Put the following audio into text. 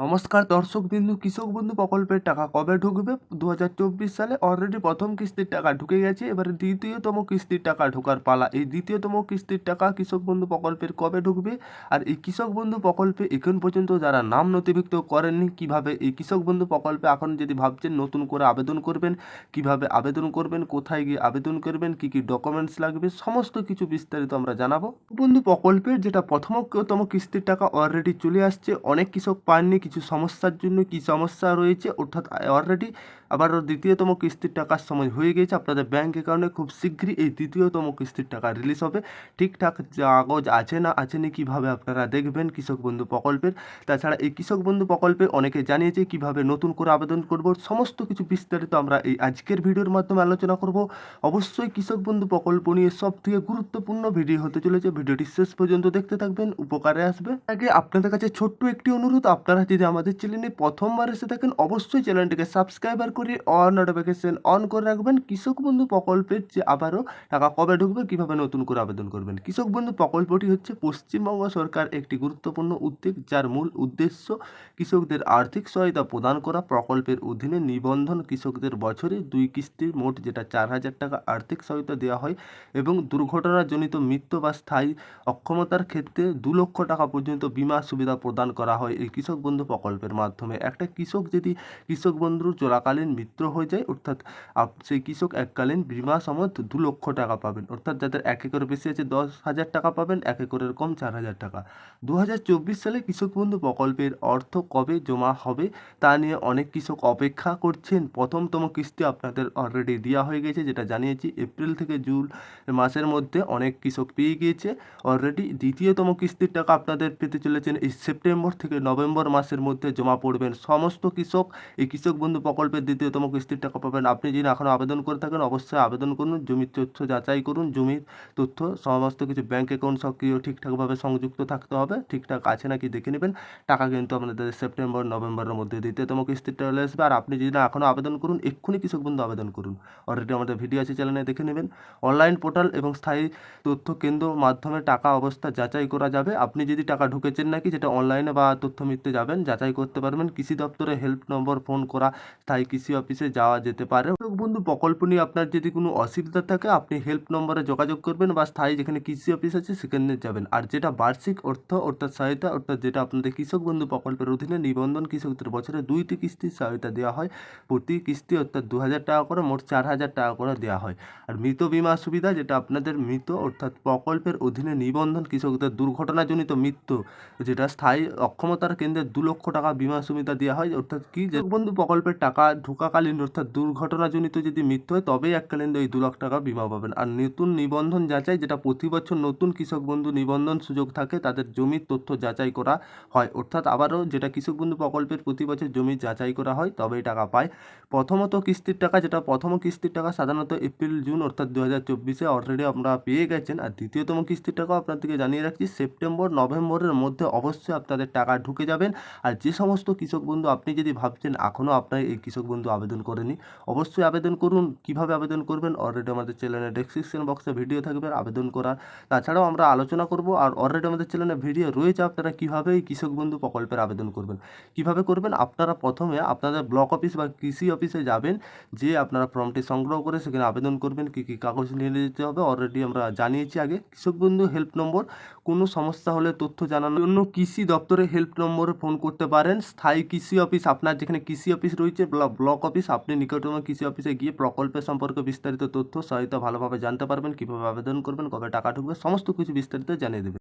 নমস্কার দর্শকবিন্দু, কৃষক বন্ধু প্রকল্পের টাকা কবে ঢুকবে? 2024 সালে অলরেডি প্রথম কিস্তির টাকা ঢুকে গেছে। এবারে দ্বিতীয়তম কিস্তির টাকা ঢোকার পালা। এই দ্বিতীয়তম কিস্তির টাকা কৃষক বন্ধু প্রকল্পের কবে ঢুকবে? আর এই কৃষক বন্ধু প্রকল্পে এখন পর্যন্ত যারা নাম নথিভুক্ত করেননি, কিভাবে এই কৃষক বন্ধু প্রকল্পে এখন যদি ভাবছেন নতুন করে আবেদন করবেন, কিভাবে আবেদন করবেন, কোথায় গিয়ে আবেদন করবেন, কি কি ডকুমেন্টস লাগবে, সমস্ত কিছু বিস্তারিত আমরা জানাবো। বন্ধু প্রকল্পের যেটা প্রথমতম কিস্তির টাকা অলরেডি চলে আসছে। অনেক কৃষক পাননি কিছু সমস্যার জন্য। কি সমস্যা রয়েছে অর্থাৎ অলরেডি আবারও দ্বিতীয়তম কিস্তির টাকার সময় হয়ে গেছে। আপনাদের ব্যাঙ্ক অ্যাকাউন্টে খুব শীঘ্রই এই দ্বিতীয়তম কিস্তির টাকা রিলিজ হবে। ঠিকঠাক কাগজ আছে না আছেনি কীভাবে আপনারা দেখবেন কৃষক বন্ধু প্রকল্পের। তাছাড়া এই কৃষক বন্ধু প্রকল্পে অনেকে জানিয়েছে কিভাবে নতুন করে আবেদন করব, সমস্ত কিছু বিস্তারিত আমরা এই আজকের ভিডিওর মাধ্যমে আলোচনা করব। অবশ্যই কৃষক বন্ধু প্রকল্প নিয়ে সব থেকে গুরুত্বপূর্ণ ভিডিও হতে চলেছে। ভিডিওটি শেষ পর্যন্ত দেখতে থাকবেন, উপকারে আসবে। আগে আপনাদের কাছে ছোট্ট একটি অনুরোধ, আপনারা যদি আমাদের চ্যানেলে প্রথমবার এসে থাকেন অবশ্যই চ্যানেলটিকে সাবস্ক্রাইবার করে অল নোটিফিকেশন অন করে রাখবেন। কৃষক বন্ধু প্রকল্পের যে আবারও টাকা কবে ঢুকবে, কিভাবে নতুন করে আবেদন করবেন। কৃষক বন্ধু প্রকল্পটি হচ্ছে পশ্চিমবঙ্গ সরকার একটি গুরুত্বপূর্ণ উদ্যোগ, যার মূল উদ্দেশ্য কৃষকদের আর্থিক সহায়তা প্রদান করা। প্রকল্পের অধীনে নিবন্ধন কৃষকদের বছরে 2 কিস্তির মোট যেটা 4,000 টাকা আর্থিক সহায়তা দেওয়া হয় এবং দুর্ঘটনাজনিত মৃত্যু বা স্থায়ী অক্ষমতার ক্ষেত্রে 2 লক্ষ টাকা পর্যন্ত বিমা সুবিধা প্রদান করা হয় এই কৃষক বন্ধু প্রকল্পের মাধ্যমে। একটা কৃষক যদি কৃষক বন্ধুর চলাকালীন মৃত্যু হয়ে যায়, অর্থাৎ সেই কৃষক এককালীন বিমা সমেত 2 লক্ষ টাকা পাবেন। অর্থাৎ যাদের 1 একরের বেশি আছে 10,000 টাকা পাবেন, 1 একরের কম 4,000 টাকা। 2024 সালে কৃষক বন্ধু প্রকল্পের অর্থ কবে জমা হবে তা নিয়ে অনেক কৃষক অপেক্ষা করছেন। প্রথমতম কিস্তি আপনাদের অলরেডি দেওয়া হয়ে গেছে, যেটা জানিয়েছি এপ্রিল থেকে জুন মাসের মধ্যে অনেক কৃষক পেয়ে গিয়েছে অলরেডি। দ্বিতীয়তম কিস্তির টাকা আপনাদের পেতে চলেছেন এই সেপ্টেম্বর থেকে নভেম্বর মাসের মধ্যে জমা পড়বেন সমস্ত কৃষক। এই কৃষক বন্ধু প্রকল্পের দ্বিতীয়তম কিস্তির টাকা পাবেন। আপনি যদি এখনও আবেদন করে থাকেন অবশ্যই আবেদন করুন, জমির তথ্য যাচাই করুন, জমির তথ্য সমস্ত কিছু ব্যাঙ্ক অ্যাকাউন্ট সক্রিয় ঠিকঠাকভাবে সংযুক্ত থাকতে হবে, ঠিকঠাক আছে নাকি দেখে নেবেন। টাকা কিন্তু আপনাদের সেপ্টেম্বর নভেম্বরের মধ্যে দ্বিতীয়তম কিস্তিটা চলে আসবে। আর আপনি যদি না এখনও আবেদন করুন, এক্ষুনি কৃষক বন্ধু আবেদন করুন। অলরেডি আমাদের ভিডিও আছে চ্যানেলে, দেখে নেবেন। অনলাইন পোর্টাল এবং স্থায়ী তথ্য কেন্দ্র মাধ্যমে টাকা অবস্থা যাচাই করা যাবে। আপনি যদি টাকা ঢুকেছেন নাকি যেটা অনলাইনে বা তথ্য মিলতে যাবেন যাচাই করতে পারবেন। কৃষি দপ্তরে হেল্প নম্বর ফোন করা, স্থায়ী কৃষি অফিসে যাওয়া যেতে পারে। কৃষক বন্ধু প্রকল্প নিয়ে আপনার যদি কোনো অসুবিধা থাকে আপনি হেল্প নম্বরে যোগাযোগ করবেন বা স্থায়ী যেখানে কৃষি অফিস আছে সেখানে যাবেন। আর যেটা বার্ষিক অর্থ অর্থাৎ সহায়তা, অর্থাৎ যেটা আপনাদের কৃষক বন্ধু প্রকল্পের অধীনে নিবন্ধন কৃষকদের বছরে 2টি কিস্তির সহায়তা দেওয়া হয়। প্রতি কিস্তি অর্থাৎ 2,000 টাকা করে, মোট 4,000 টাকা করে দেওয়া হয়। আর মৃত বিমা সুবিধা, যেটা আপনাদের মৃত অর্থাৎ প্রকল্পের অধীনে নিবন্ধন কৃষকদের দুর্ঘটনাজনিত মৃত্যু, যেটা স্থায়ী অক্ষমতার কেন্দ্রে 2 লক্ষ টাকা বিমা সুবিধা দেওয়া হয়। অর্থাৎ কি যে বন্ধু প্রকল্পের টাকা ঢোকাকালীন অর্থাৎ দুর্ঘটনাজনিত যদি মৃত্যু হয় তবেই এককালীন ওই 2 লাখ টাকা বিমা পাবেন। আর নতুন নিবন্ধন যাচাই, যেটা প্রতি বছর নতুন কৃষক বন্ধু নিবন্ধন সুযোগ থাকে তাদের জমির তথ্য যাচাই করা হয়। অর্থাৎ আবারও যেটা কৃষক বন্ধু প্রকল্পের প্রতি বছর জমি যাচাই করা হয় তবেই টাকা পায়। প্রথমত কিস্তির টাকা, যেটা প্রথম কিস্তির টাকা সাধারণত এপ্রিল জুন অর্থাৎ 2024-এ অলরেডি আমরা পেয়ে গেছেন। আর দ্বিতীয়তম কিস্তির টাকাও আপনাদেরকে জানিয়ে রাখছি সেপ্টেম্বর নভেম্বরের মধ্যে অবশ্যই আপনাদের টাকা ঢুকে যাবেন। আর যে সমস্ত কৃষক বন্ধু আপনি যদি ভাবছেন এখনও আপনার এই কৃষক বন্ধু আবেদন করেনি, অবশ্যই আবেদন করুন। কিভাবে আবেদন করবেন অলরেডি আমাদের চ্যানেলের ডেসক্রিপশন বক্সে ভিডিও থাকবে আবেদন করার। তাছাড়াও আমরা আলোচনা করব। আর অলরেডি আমাদের চ্যানেলে ভিডিও রয়েছে আপনারা কীভাবে এই কৃষক বন্ধু প্রকল্পের আবেদন করবেন। কিভাবে করবেন, আপনারা প্রথমে আপনাদের ব্লক অফিস বা কৃষি অফিসে যাবেন, যে আপনারা ফর্মটি সংগ্রহ করে সেখানে আবেদন করবেন। কী কী কাগজ নিয়ে যেতে হবে অলরেডি আমরা জানিয়েছি আগে। কৃষক বন্ধু হেল্প নম্বর, কোনো সমস্যা হলে তথ্য জানানোর জন্য কৃষি দপ্তরে হেল্প নম্বরে ফোন করতে পারেন। স্থায়ী কৃষি অফিস, আপনার যেখানে কৃষি অফিস রয়েছে ব্লক অফিস, আপনি নিকটতম কৃষি অফিসে গিয়ে প্রকল্পের সম্পর্কে বিস্তারিত তথ্য সহায়তা ভালোভাবে জানতে পারবেন। কীভাবে আবেদন করবেন, কবে টাকা ঢুকবে, সমস্ত কিছু বিস্তারিত জানিয়ে দেবে।